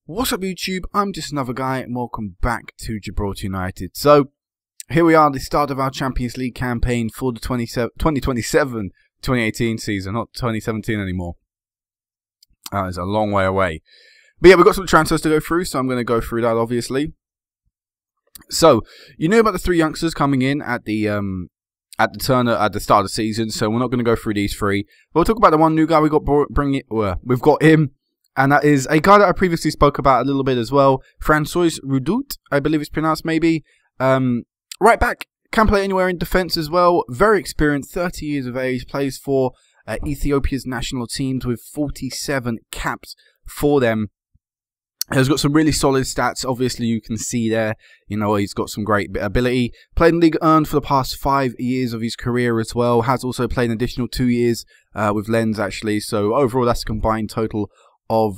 What's up YouTube, I'm just another guy and welcome back to Gibraltar United. So, here we are at the start of our Champions League campaign for the 2027-2018 season, not 2017 anymore. It's a long way away. But yeah, we've got some transfers to go through, so I'm going to go through that obviously. So, you knew about the three youngsters coming in at the start of the season, so we're not going to go through these three. We'll talk about the one new guy we've got him. And that is a guy that I previously spoke about a little bit as well. Francois Redoute, I believe it's pronounced maybe. Right back, can play anywhere in defence as well. Very experienced, 30 years of age. Plays for Ethiopia's national teams with 47 caps for them. He's got some really solid stats. Obviously, you can see there, you know, he's got some great ability. Played in Ligue 1 for the past 5 years of his career as well. Has also played an additional 2 years with Lens, actually. So overall, that's a combined total of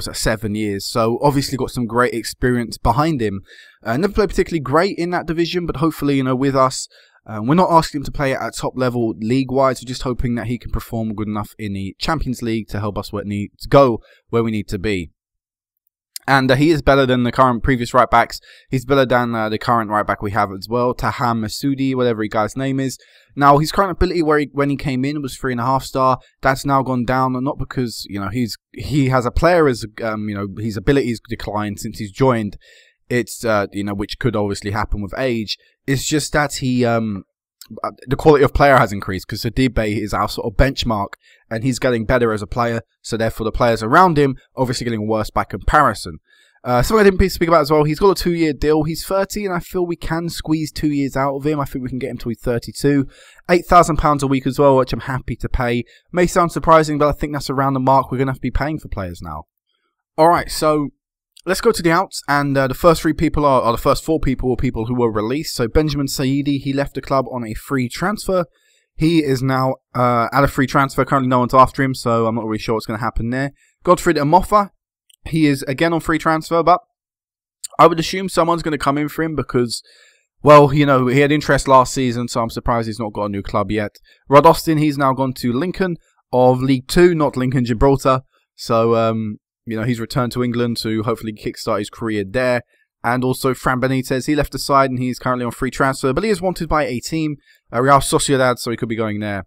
7 years. So obviously got some great experience behind him. Never played particularly great in that division, but hopefully, you know, with us, we're not asking him to play at top level league wise. We're just hoping that he can perform good enough in the Champions League to help us go where we need to be. And he is better than the previous right backs. He's better than the current right back we have as well, Taham Masoudi, whatever his guy's name is. Now, his current ability when he came in was 3.5 star. That's now gone down, and not because, you know, he has a player as you know, his ability has declined since he's joined. It's you know, which could obviously happen with age. It's just that the quality of player has increased because Sidibe is our sort of benchmark, and he's getting better as a player. So therefore, the players around him obviously getting worse by comparison. Something I didn't speak about as well, he's got a 2-year deal. He's 30, and I feel we can squeeze 2 years out of him. I think we can get him till he's 32. £8,000 a week as well, which I'm happy to pay. May sound surprising, but I think that's around the mark we're going to have to be paying for players now. Alright, so let's go to the outs, and the first 3 people are the first 4 people are people who were released. So Benjamin Saidi, he left the club on a free transfer. He is now at a free transfer. Currently no one's after him, so I'm not really sure what's going to happen there. Godfried Amofa, he is again on free transfer, but I would assume someone's going to come in for him because, well, you know, he had interest last season, so I'm surprised he's not got a new club yet. Rod Austin, he's now gone to Lincoln of League 2, not Lincoln Gibraltar. So, you know, he's returned to England to hopefully kickstart his career there. And also Fran Benitez, he left the side and he's currently on free transfer, but he is wanted by a team, Real Sociedad, so he could be going there.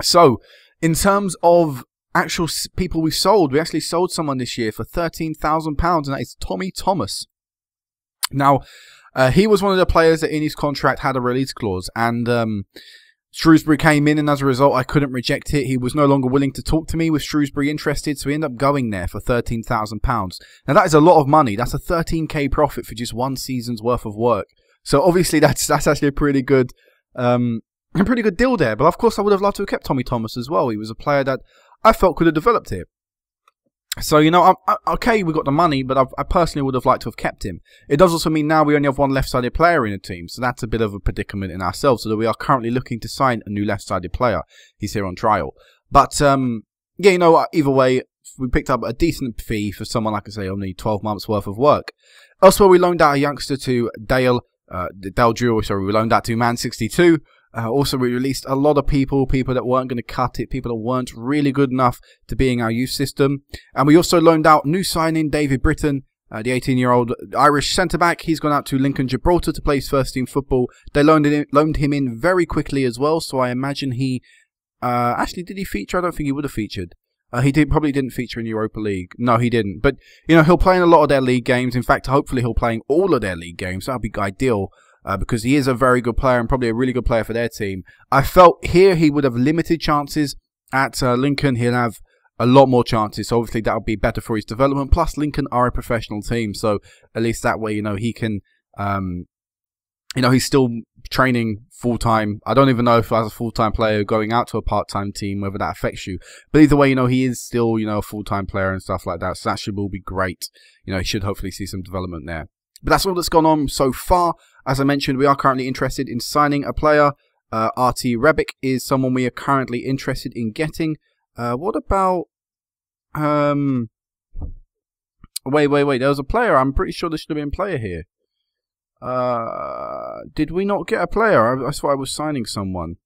So, in terms of actual people we sold, we actually sold someone this year for £13,000, and that is Tommy Thomas. Now, he was one of the players that in his contract had a release clause, and Shrewsbury came in, and as a result, I couldn't reject it. He was no longer willing to talk to me with Shrewsbury interested, so we ended up going there for £13,000. Now, that is a lot of money. That's a 13k profit for just 1 season's worth of work. So obviously, that's actually a pretty good deal there. But of course, I would have loved to have kept Tommy Thomas as well. He was a player that I felt could have developed here. So, you know, okay, we got the money, but I personally would have liked to have kept him. It does also mean now we only have 1 left-sided player in the team, so that's a bit of a predicament in ourselves, so that we are currently looking to sign a new left-sided player. He's here on trial. But, yeah, you know, either way, we picked up a decent fee for someone, like I say, only 12 months' worth of work. Elsewhere, we loaned out a youngster to Dale Jewell, sorry, we loaned out to Man 62. Also, we released a lot of people that weren't going to cut it, people that weren't really good enough to be in our youth system. And we also loaned out new signing David Britton, the 18-year-old Irish centre-back. He's gone out to Lincoln Gibraltar to play his first-team football. They loaned him in very quickly as well, so I imagine he... actually, did he feature? I don't think he would have featured. Probably didn't feature in Europa League. No, he didn't. But, you know, he'll play in a lot of their league games. In fact, hopefully he'll play in all of their league games. That would be ideal. Because he is a very good player and probably a really good player for their team. I felt here he would have limited chances. At Lincoln, he'll have a lot more chances. So obviously, that would be better for his development. Plus, Lincoln are a professional team. So at least that way, you know, he can, you know, he's still training full-time. I don't even know if as a full-time player going out to a part-time team, whether that affects you. But either way, you know, he is still, you know, a full-time player and stuff like that. So that will be great. You know, he should hopefully see some development there. But that's all that's gone on so far. As I mentioned, we are currently interested in signing a player. RT Rebic is someone we are currently interested in getting. What about... Wait. There was a player. I'm pretty sure there should have been a player here. Did we not get a player? I thought I was signing someone.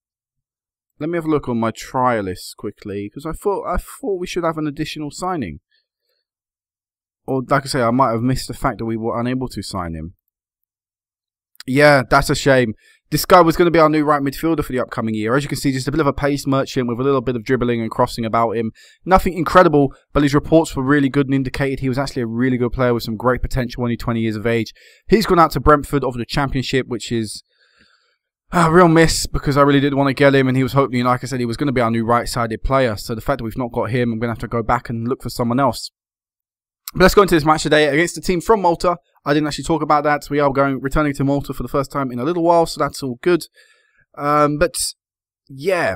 Let me have a look on my trial list quickly, because I thought we should have an additional signing. Or, like I say, I might have missed the fact that we were unable to sign him. Yeah, that's a shame. This guy was going to be our new right midfielder for the upcoming year. As you can see, just a bit of a pace merchant with a little bit of dribbling and crossing about him. Nothing incredible, but his reports were really good and indicated he was actually a really good player with some great potential, only 20 years of age. He's gone out to Brentford of the Championship, which is a real miss because I really did want to get him, and he was hoping, like I said, he was going to be our new right-sided player. So the fact that we've not got him, I'm going to have to go back and look for someone else. But let's go into this match today against the team from Malta. I didn't actually talk about that. We are returning to Malta for the first time in a little while, so that's all good. But yeah,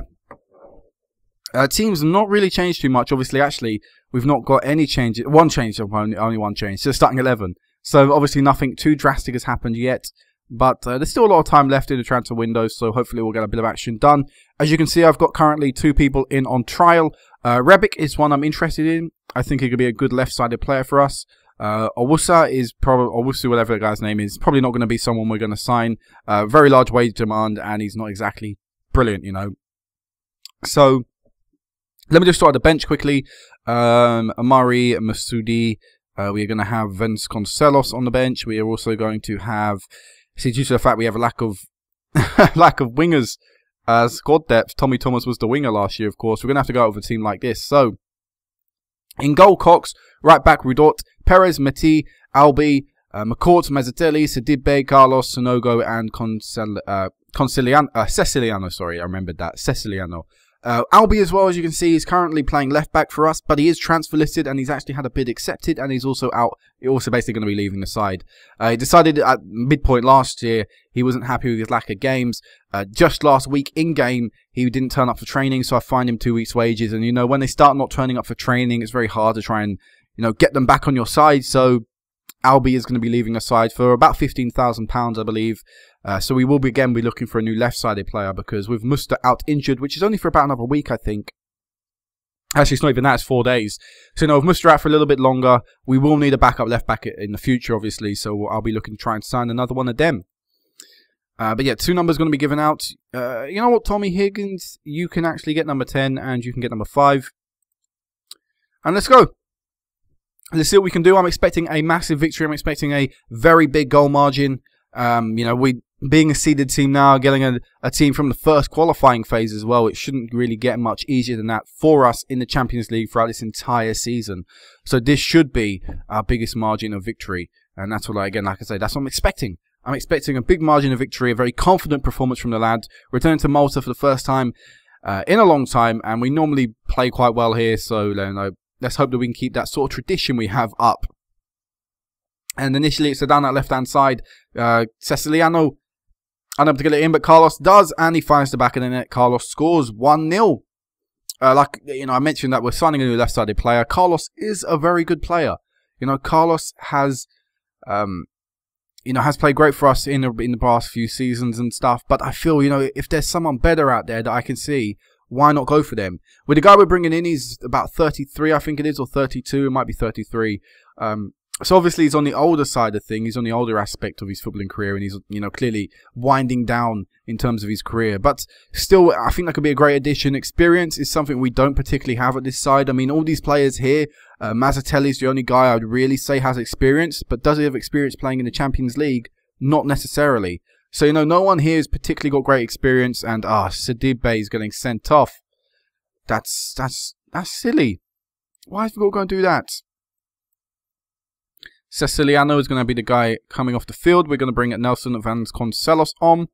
teams not really changed too much. Obviously, actually, we've not got any changes. One change, only one change. So starting 11. So obviously, nothing too drastic has happened yet. But there's still a lot of time left in the transfer window, so hopefully we'll get a bit of action done. As you can see, I've got currently 2 people in on trial. Rebic is one I'm interested in. I think he could be a good left-sided player for us. Owusu is probably, Owusu, whatever the guy's name is, probably not going to be someone we're going to sign. Very large wage demand, and he's not exactly brilliant, you know. So, let me just start the bench quickly. Amari, Masoudi, we are going to have Vasconcelos on the bench. We are also going to have, see, due to the fact we have a lack of wingers, squad depth. Tommy Thomas was the winger last year, of course. We're going to have to go out with a team like this. So, in goal, Cox. Right back, Rudot. Perez, Meti, Albi, McCourt, Mazzatelli, Sidibe, Carlos, Sonogo, and Ceciliano. Sorry, I remembered that. Ceciliano. Albi as well, as you can see, is currently playing left back for us, but he is transfer listed and he's actually had a bid accepted, and he's also out. He's also basically going to be leaving the side. He decided at midpoint last year he wasn't happy with his lack of games. Just last week in game he didn't turn up for training, so I fined him 2 weeks' wages. And you know, when they start not turning up for training, it's very hard to try and, you know, get them back on your side. So Albi is going to be leaving the side for about £15,000, I believe. So we will be looking for a new left-sided player, because with Musta out injured, which is only for about another week, I think. Actually, it's not even that, it's 4 days. So, you know, with Musta out for a little bit longer, we will need a backup left-back in the future, obviously. So I'll be looking to try and sign another one of them. But yeah, 2 numbers going to be given out. You know what, Tommy Higgins, you can actually get number 10 and you can get number 5. And let's go. Let's see what we can do. I'm expecting a massive victory. I'm expecting a very big goal margin. You know, we being a seeded team now, getting a team from the first qualifying phase as well, it shouldn't really get much easier than that for us in the Champions League throughout this entire season. So this should be our biggest margin of victory. And that's what, again, like I say, that's what I'm expecting. I'm expecting a big margin of victory, a very confident performance from the lad. Returning to Malta for the first time in a long time, and we normally play quite well here. So, you know, let's hope that we can keep that sort of tradition we have up. And initially, it's down that left-hand side. Ceciliano, unable to get it in, but Carlos does, and he finds the back of the net. Carlos scores 1-0. Like, you know, I mentioned that we're signing a new left-sided player. Carlos is a very good player. You know, Carlos has, you know, has played great for us in the past few seasons and stuff. But I feel, you know, if there's someone better out there that I can see, why not go for them? With the guy we're bringing in, he's about 33, I think it is, or 32. It might be 33. So obviously he's on the older side of things. He's on the older aspect of his footballing career, and he's, you know, clearly winding down in terms of his career. But still, I think that could be a great addition. Experience is something we don't particularly have at this side. I mean, all these players here, Mazzatelli is the only guy I'd really say has experience. But does he have experience playing in the Champions League? Not necessarily. So, you know, no one here has particularly got great experience. And, Sidibe is getting sent off. That's silly. Why have we got to go and do that? Ceciliano is going to be the guy coming off the field. We're going to bring Nelson Vasconcelos on.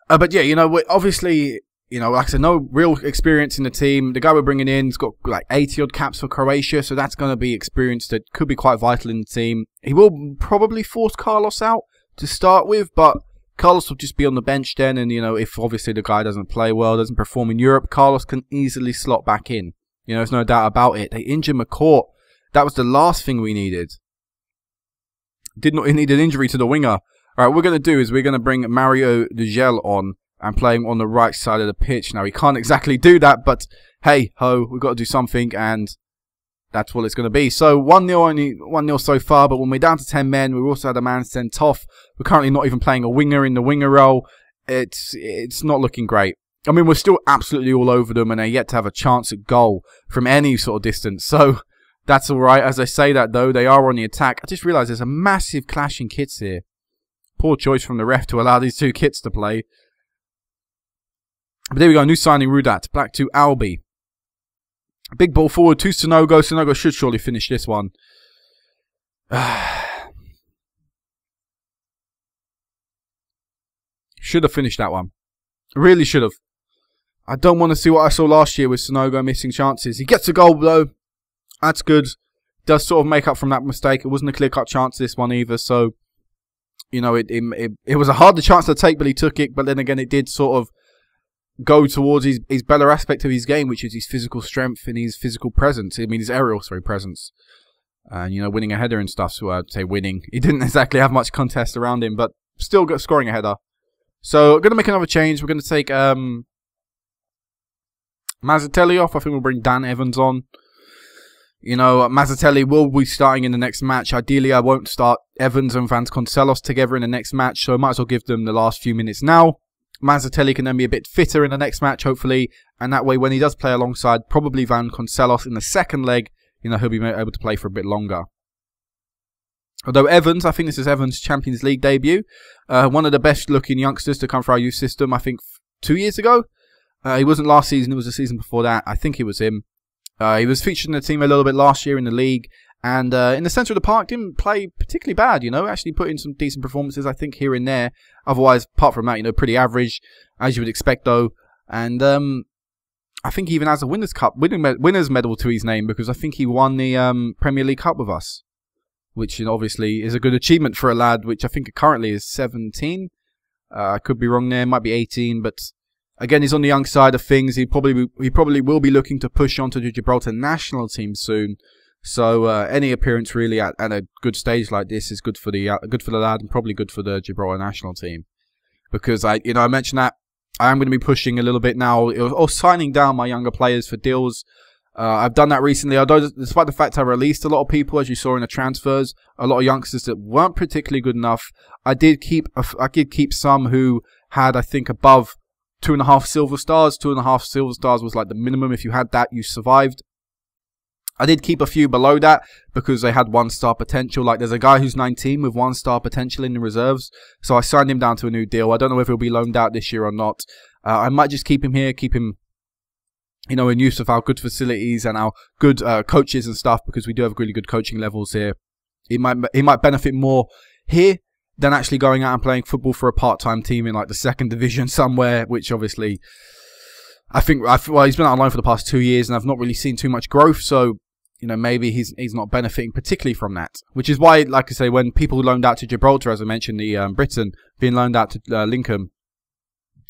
But yeah, you know, obviously, you know, like I said, no real experience in the team. The guy we're bringing in has got like 80-odd caps for Croatia, so that's going to be experience that could be quite vital in the team. He will probably force Carlos out to start with, but Carlos will just be on the bench then. And, you know, if obviously the guy doesn't play well, doesn't perform in Europe, Carlos can easily slot back in. You know, there's no doubt about it. They injured McCourt. That was the last thing we needed. Did not need an injury to the winger. All right, what we're going to do is we're going to bring Mario Dugel on and play him on the right side of the pitch. Now, he can't exactly do that, but hey, ho, we've got to do something, and that's what it's going to be. So 1-0, only 1-0 so far, but when we're down to 10 men, we've also had a man sent off. We're currently not even playing a winger in the winger role. It's not looking great. I mean, we're still absolutely all over them, and they're yet to have a chance at goal from any sort of distance. So That's alright. As I say that, though, they are on the attack. I just realised there's a massive clash in kits here. Poor choice from the ref to allow these two kits to play. But there we go. New signing, Rudat. Back to Albi. Big ball forward to Sonogo. Sonogo should surely finish this one. Should have finished that one. Really should have. I don't want to see what I saw last year with Sonogo missing chances. He gets a goal, though. That's good. Does sort of make up from that mistake. It wasn't a clear-cut chance, this one, either. So, you know, it was a harder chance to take, but he took it. But then again, it did sort of go towards his better aspect of his game, which is his physical strength and his physical presence. I mean, his aerial, presence. And, you know, winning a header and stuff. So I'd say winning. He didn't exactly have much contest around him, but still got scoring a header. So, we're going to make another change. We're going to take Mazzatelli off. I think we'll bring Dan Evans on. You know, Mazzatelli will be starting in the next match. Ideally, I won't start Evans and Vasconcelos together in the next match, so I might as well give them the last few minutes now. Mazzatelli can then be a bit fitter in the next match, hopefully, and that way, when he does play alongside probably Vasconcelos in the second leg, you know, he'll be able to play for a bit longer. Although Evans, I think this is Evans' Champions League debut. One of the best-looking youngsters to come for our youth system, I think, 2 years ago. He wasn't last season, it was the season before that. I think it was him. He was featured in the team a little bit last year in the league. And in the centre of the park, didn't play particularly bad, you know. Actually put in some decent performances, I think, here and there. Otherwise, apart from that, you know, pretty average, as you would expect, though. And I think he even has a winner's medal to his name, because I think he won the Premier League Cup with us. Which, you know, obviously is a good achievement for a lad, which I think currently is 17. I could be wrong there, might be 18, but again, he's on the young side of things. He probably will be looking to push onto the Gibraltar national team soon. So any appearance really at a good stage like this is good for the lad, and probably good for the Gibraltar national team. Because I mentioned that I am going to be pushing a little bit now, or signing down my younger players for deals. I've done that recently, although despite the fact I released a lot of people, as you saw in the transfers, a lot of youngsters that weren't particularly good enough. I did keep some who had, I think, above 2.5 silver stars. 2.5 silver stars was like the minimum. If you had that, you survived. I did keep a few below that because they had 1-star potential. Like there's a guy who's 19 with 1-star potential in the reserves, so I signed him down to a new deal. I don't know if he'll be loaned out this year or not. I might just keep him here, keep him, you know, in use of our good facilities and our good coaches and stuff, because we do have really good coaching levels here. He might benefit more here than actually going out and playing football for a part-time team in like the 2nd division somewhere, which obviously well, he's been out on loan for the past 2 years and I've not really seen too much growth, so you know, maybe he's not benefiting particularly from that. Which is why, like I say, when people loaned out to Gibraltar, as I mentioned, the Britain being loaned out to Lincoln,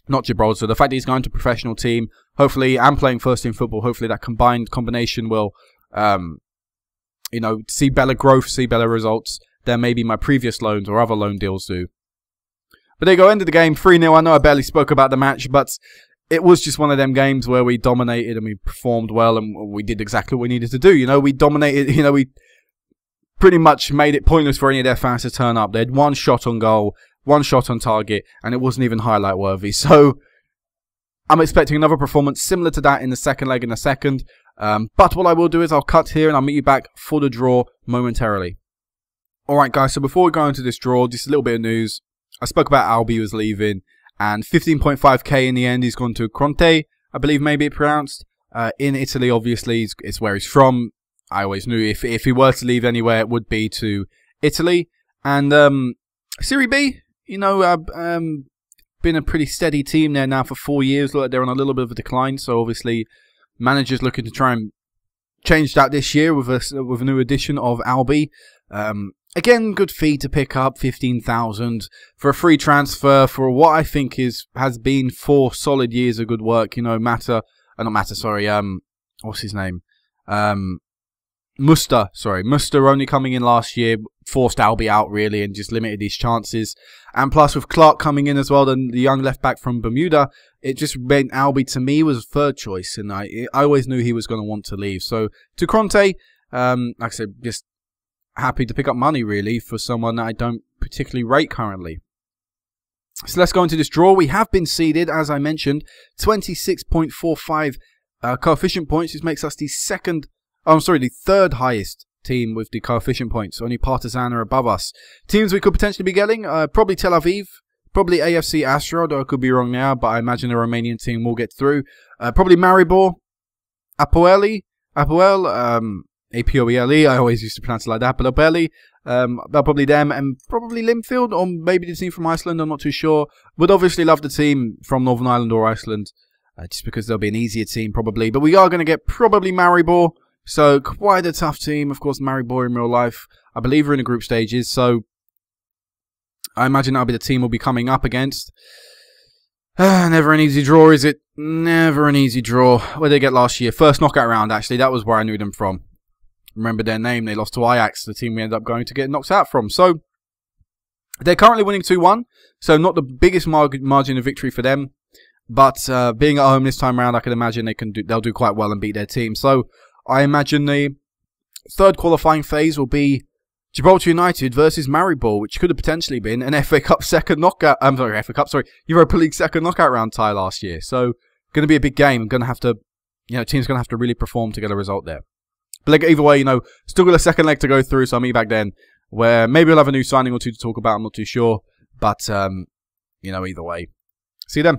not Gibraltar. So the fact that he's going to a professional team, hopefully, and playing first team football, hopefully that combination will, you know, see better growth, see better results than maybe my previous loans or other loan deals do. But there you go, end of the game, 3-0. I know I barely spoke about the match, but it was just one of them games where we dominated and we performed well and we did exactly what we needed to do. You know, we dominated, you know, we pretty much made it pointless for any of their fans to turn up. They had 1 shot on goal, 1 shot on target, and it wasn't even highlight worthy. So I'm expecting another performance similar to that in the second leg in a second. But what I will do is I'll cut here and I'll meet you back for the draw momentarily. Alright guys, so before we go into this draw, just a little bit of news. I spoke about Albi was leaving, and 15.5k in the end. He's gone to Conte, I believe maybe it's pronounced. In Italy, obviously, it's where he's from. I always knew if he were to leave anywhere, it would be to Italy. And Serie B, you know, been a pretty steady team there now for 4 years. Look, they're on a little bit of a decline, so obviously managers looking to try and change that this year with a new addition of Albi. Again, good fee to pick up, 15,000 for a free transfer for what I think has been 4 solid years of good work. You know, what's his name? Muster only coming in last year, forced Albi out really and just limited his chances. And plus with Clark coming in as well, the young left back from Bermuda, it just made Albi, to me, was third choice, and I always knew he was going to want to leave. So to Conte, like I said, just happy to pick up money really for someone that I don't particularly rate currently. So let's go into this draw. We have been seeded, as I mentioned, 26.45 coefficient points. This makes us the second Oh, I'm sorry, the third highest team with the coefficient points. Only Partizan are above us. Teams we could potentially be getting, probably Tel Aviv, probably AFC Astra, though I could be wrong now, but I imagine the Romanian team will get through. Probably Maribor, Apoel, Apoele, I always used to pronounce it like that, but Apoele, probably them, and probably Limfield, or maybe the team from Iceland, I'm not too sure. Would obviously love the team from Northern Ireland or Iceland, just because they'll be an easier team probably. But we are going to get probably Maribor, so quite a tough team. Of course, Maribor in real life, I believe, are in the group stages, so I imagine that'll be the team we'll be coming up against. Never an easy draw, is it? Never an easy draw. Where did they get last year? First knockout round, actually. That was where I knew them from. Remember their name. They lost to Ajax, the team we ended up going to get knocked out from. So, they're currently winning 2-1. So, not the biggest margin of victory for them. But being at home this time around, I can imagine they'll do quite well and beat their team. So, I imagine the third qualifying phase will be Gibraltar United versus Maribor, which could have potentially been an FA Cup second knockout. Europa League second knockout round tie last year. So, going to be a big game. I'm going to have to, team's going to have to really perform to get a result there. But either way, still got a second leg to go through. So I'll meet you back then, where maybe we'll have a new signing or two to talk about. I'm not too sure, but either way, see you then.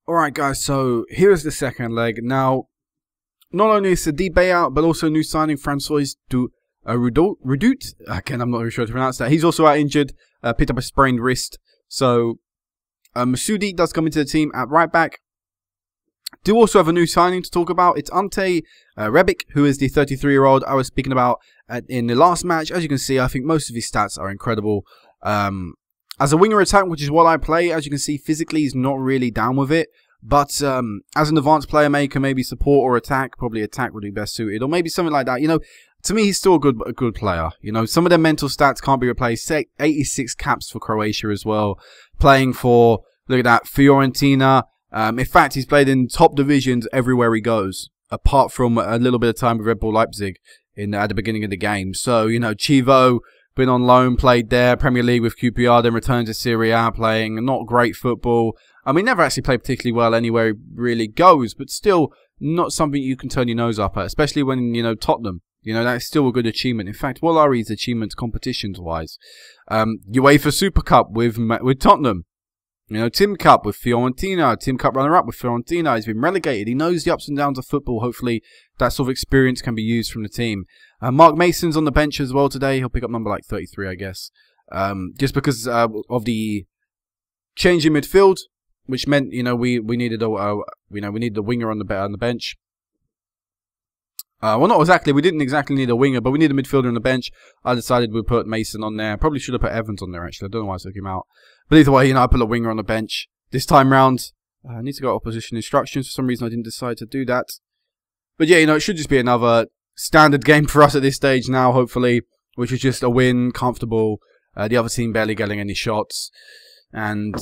All right, guys. So here's the second leg. Now, not only is Sadi Bayout, but also new signing Francois Redoute. Again, I'm not really sure how to pronounce that. He's also out injured, picked up a sprained wrist. So Masoudi does come into the team at right back. Do also have a new signing to talk about. It's Ante Rebic, who is the 33-year-old I was speaking about in the last match. As you can see, I think most of his stats are incredible. As a winger attack, which is what I play, as you can see, physically he's not really down with it. But as an advanced player maker, maybe support or attack, probably attack would be best suited, or maybe something like that. To me, he's still a good player. Some of their mental stats can't be replaced. 86 caps for Croatia as well. Playing for, look at that, Fiorentina. In fact, he's played in top divisions everywhere he goes, apart from a little bit of time with Red Bull Leipzig at the beginning of the game. So, Chivo, been on loan, played there, Premier League with QPR, then returned to Serie A, playing not great football. I mean, never actually played particularly well anywhere he really goes, but still not something you can turn your nose up at, especially when, Tottenham. That's still a good achievement. In fact, what are his achievements competitions-wise? UEFA Super Cup with Tottenham. Tim Cup with Fiorentina, Tim Cup runner-up with Fiorentina. He's been relegated. He knows the ups and downs of football. Hopefully, that sort of experience can be used from the team. Mark Mason's on the bench as well today. He'll pick up number like 33, I guess. Just because of the change in midfield, which meant we needed a we needed a winger on the bench. Well, not exactly. We didn't exactly need a winger, but we need a midfielder on the bench. I decided we'd put Mason on there. Probably should have put Evans on there, actually. I don't know why I took him out. But either way, I put a winger on the bench. This time round, I need to go opposition instructions. For some reason, I didn't decide to do that. But yeah, it should just be another standard game for us at this stage now, hopefully, which is just a win, comfortable. The other team barely getting any shots. And,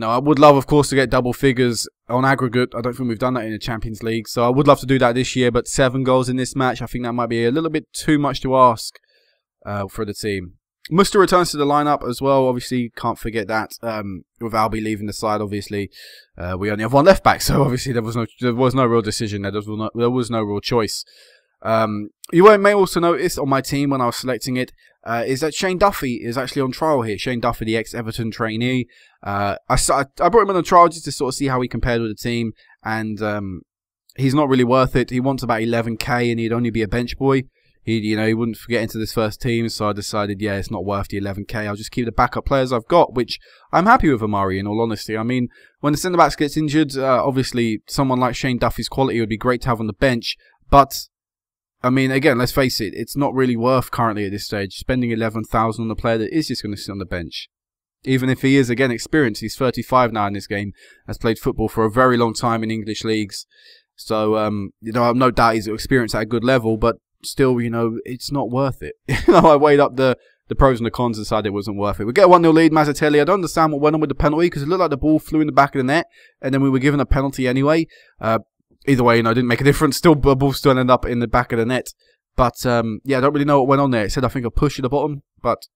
I would love, of course, to get double figures on aggregate. I don't think we've done that in the Champions League. So I would love to do that this year, but 7 goals in this match, I think that might be a little bit too much to ask for the team. Muster returns to the lineup as well. Obviously, can't forget that. With Albi leaving the side, obviously, we only have one left back. So obviously, there was no real decision. There was no real choice. You may also notice on my team when I was selecting it is that Shane Duffy is actually on trial here. Shane Duffy, the ex-Everton trainee. I brought him on the trial just to sort of see how he compared with the team, and he's not really worth it. He wants about 11k, and he'd only be a bench boy. He wouldn't get into this first team, so I decided, yeah, it's not worth the 11k. I'll just keep the backup players I've got, which I'm happy with Amari, in all honesty. I mean, when the centre-backs gets injured, obviously, someone like Shane Duffy's quality would be great to have on the bench, but I mean, again, let's face it, it's not really worth currently at this stage spending 11,000 on a player that is just going to sit on the bench. Even if he is, again, experienced. He's 35 now in this game, has played football for a very long time in English leagues. So, I've no doubt he's experienced at a good level, but still, it's not worth it. I weighed up the pros and the cons and decided it wasn't worth it. We get a 1-0 lead, Mazzatelli. I don't understand what went on with the penalty, because it looked like the ball flew in the back of the net, and then we were given a penalty anyway. Either way, it didn't make a difference. Still, the ball still ended up in the back of the net. But, yeah, I don't really know what went on there. It said, I think, a push at the bottom. But,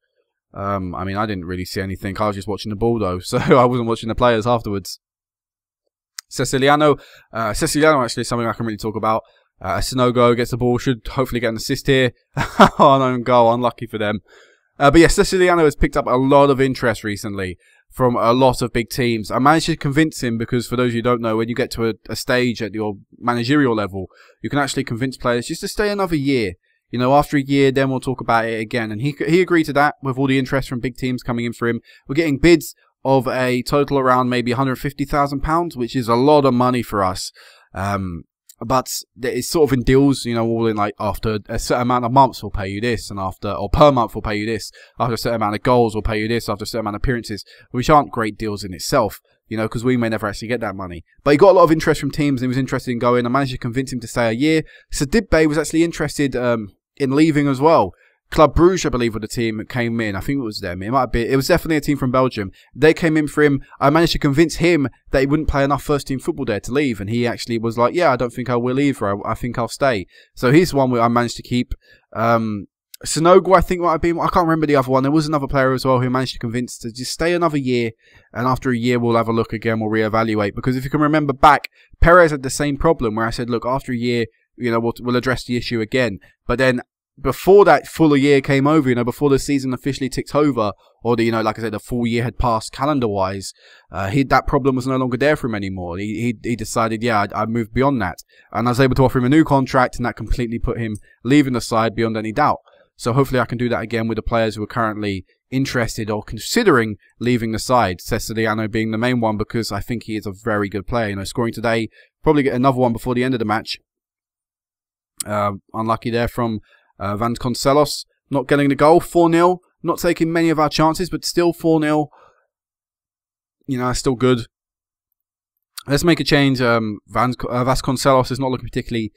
I mean, I didn't really see anything. I was just watching the ball, though. So, I wasn't watching the players afterwards. Ceciliano. Ceciliano, actually, is something I can really talk about. Sinogo gets the ball, should hopefully get an assist here. On own goal, unlucky for them. But yes, Siciliano has picked up a lot of interest recently from a lot of big teams. I managed to convince him because, for those of you who don't know, when you get to a stage at your managerial level, you can actually convince players just to stay another year. You know, after a year, then we'll talk about it again. And he agreed to that with all the interest from big teams coming in for him. We're getting bids of a total around maybe £150,000, which is a lot of money for us. But it's sort of in deals, you know, all in like after a certain amount of months we'll pay you this, and or per month we'll pay you this, after a certain amount of goals we'll pay you this, after a certain amount of appearances, which aren't great deals in itself, you know, because we may never actually get that money. But he got a lot of interest from teams and he was interested in going. I managed to convince him to stay a year. Sadibbe was actually interested in leaving as well. Club Brugge, I believe, were the team that came in. I think it was them. It might be. It was definitely a team from Belgium. They came in for him. I managed to convince him that he wouldn't play enough first-team football there to leave, and he actually was like, "Yeah, I don't think I will either. I think I'll stay." So he's one where I managed to keep. Sinogo, I think, might have been. I can't remember the other one. There was another player as well who managed to convince to just stay another year, and after a year we'll have a look again. We'll reevaluate, because if you can remember back, Perez had the same problem where I said, "Look, after a year, you know, we'll address the issue again," but then. Before that full year came over, you know, before the season officially ticked over, or the, you know, like I said, the full year had passed calendar-wise, that problem was no longer there for him anymore. He decided, yeah, I moved beyond that, and I was able to offer him a new contract, and that completely put him leaving the side beyond any doubt. So hopefully I can do that again with the players who are currently interested or considering leaving the side. Siciliano being the main one, because I think he is a very good player. You know, scoring today, probably get another one before the end of the match. Unlucky there from. Vasconcelos not getting the goal, 4-0. Not taking many of our chances, but still 4-0. You know, still good. Let's make a change. Vasconcelos is not looking particularly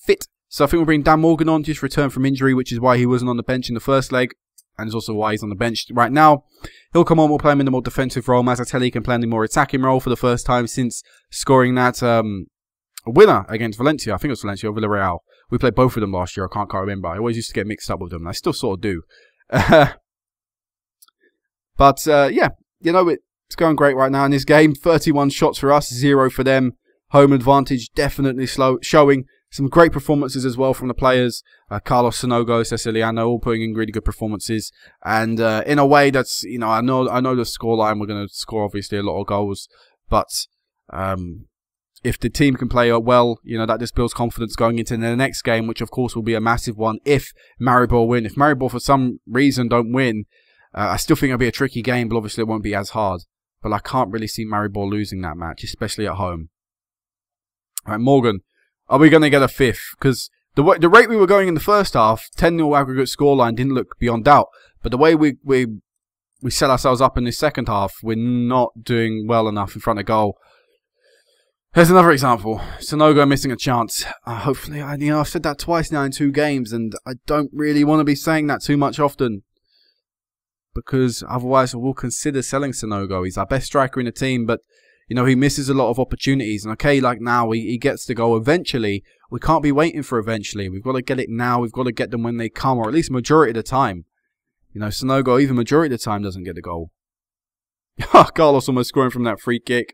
fit. So I think we'll bring Dan Morgan on, just returned from injury, which is why he wasn't on the bench in the first leg. And it's also why he's on the bench right now. He'll come on, we'll play him in the more defensive role. Mazzatelli can play in the more attacking role for the first time since scoring that winner against Valencia. I think it was Valencia or Villarreal. We played both of them last year. I can't remember. I always used to get mixed up with them. And I still sort of do. But, yeah. You know, it's going great right now in this game. 31 shots for us, 0 for them. Home advantage definitely showing. Some great performances as well from the players. Carlos Sinogo, Siciliano, all putting in really good performances. And in a way that's, you know, I know the scoreline. We're going to score, obviously, a lot of goals. But... if the team can play well, you know, that just builds confidence going into the next game, which of course will be a massive one if Maribor win. If Maribor for some reason don't win, I still think it'll be a tricky game, but obviously it won't be as hard. But I can't really see Maribor losing that match, especially at home. All right, Morgan, are we going to get a fifth? Because the rate we were going in the first half, 10-0 aggregate scoreline didn't look beyond doubt. But the way we set ourselves up in this second half, we're not doing well enough in front of goal. Here's another example. Sinogo missing a chance. Hopefully, you know, I've said that twice now in 2 games, and I don't really want to be saying that too much often. Because otherwise, we'll consider selling Sinogo. He's our best striker in the team, but, you know, he misses a lot of opportunities. And okay, like now, he gets the goal eventually. We can't be waiting for eventually. We've got to get it now. We've got to get them when they come, or at least majority of the time. You know, Sinogo, even majority of the time, doesn't get the goal. Carlos almost scoring from that free kick.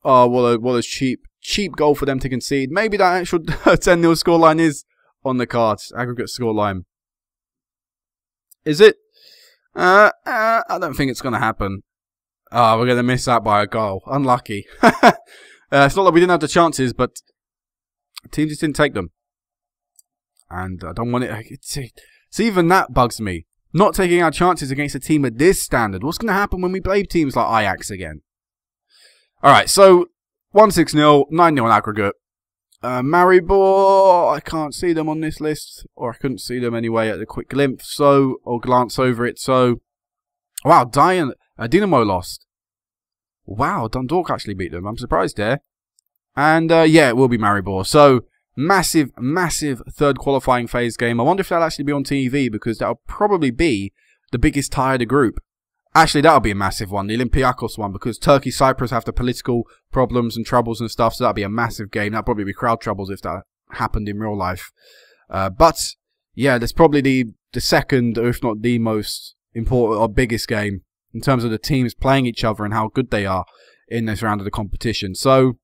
Oh, what a cheap goal for them to concede. Maybe that actual 10-0 scoreline is on the cards. Aggregate scoreline. Is it? I don't think it's going to happen. Oh, we're going to miss out by a goal. Unlucky. It's not like we didn't have the chances, but the team just didn't take them. And I don't want it. So even that bugs me. Not taking our chances against a team at this standard. What's going to happen when we play teams like Ajax again? Alright, so 1-6-0, 9-0 aggregate. Maribor, I can't see them on this list, or I couldn't see them anyway at a quick glimpse, or glance over it, so... Wow, Dinamo lost. Wow, Dundalk actually beat them, I'm surprised there. And, yeah, it will be Maribor. So, massive third qualifying phase game. I wonder if that'll actually be on TV, because that'll probably be the biggest tie of the group. Actually, that'll be a massive one, the Olympiacos one, because Turkey, Cyprus have the political problems and troubles and stuff, so that'll be a massive game. That'll probably be crowd troubles if that happened in real life. But, yeah, that's probably the second, or if not the most important or biggest game in terms of the teams playing each other and how good they are in this round of the competition. So,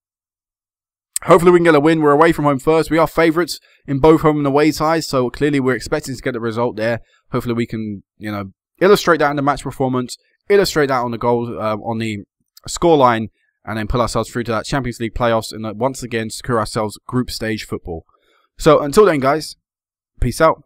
Hopefully we can get a win. We're away from home first. We are favourites in both home and away ties, so clearly we're expecting to get a result there. Hopefully we can, illustrate that in the match performance, illustrate that on the goals, on the scoreline, and then pull ourselves through to that Champions League playoffs and once again secure ourselves group stage football. So until then, guys, peace out.